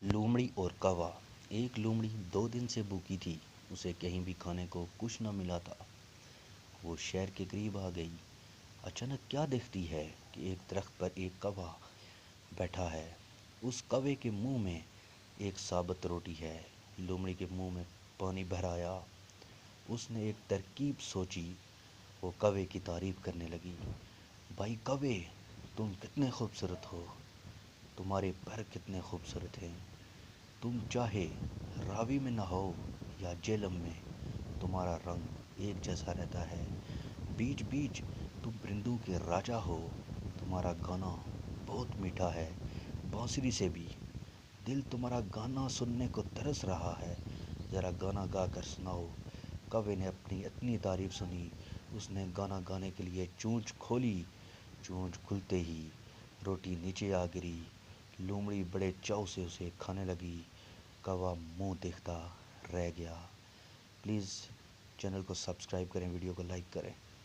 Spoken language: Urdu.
لومڑی اور کوا۔ ایک لومڑی 2 دن سے بھوکی تھی، اسے کہیں بھی کھانے کو کچھ نہ ملا تھا۔ وہ شہر کے قریب آ گئی۔ اچانک کیا دیکھتی ہے کہ ایک درخت پر ایک کوا بیٹھا ہے۔ اس کوے کے منہ میں ایک ثابت روٹی ہے۔ لومڑی کے منہ میں پانی بھر آیا۔ اس نے ایک ترکیب سوچی۔ وہ کوے کی تعریف کرنے لگی۔ بھائی کوے، تم کتنے خوبصورت ہو، تمہارے پر کتنے خوبصورت ہیں، تم چاہے راوی میں نہاؤ یا جہلم میں، تمہارا رنگ ایک جیسا رہتا ہے، بیچ بیچ تم پرندوں کے راجا ہو، تمہارا گانا بہت میٹھا ہے، بانسری سے بھی، دل تمہارا گانا سننے کو ترس رہا ہے، ذرا گانا گا کر سناؤ۔ کوے نے اپنی اتنی تعریف سنی، اس نے گانا گانے کے لیے چونچ کھولی۔ چونچ کھلتے ہی روٹی نیچے آ گری۔ لومڑی بڑے چاؤ سے اسے کھانے لگی۔ کوا منہ دیکھتا رہ گیا۔ پلیز چینل کو سبسکرائب کریں، ویڈیو کو لائک کریں۔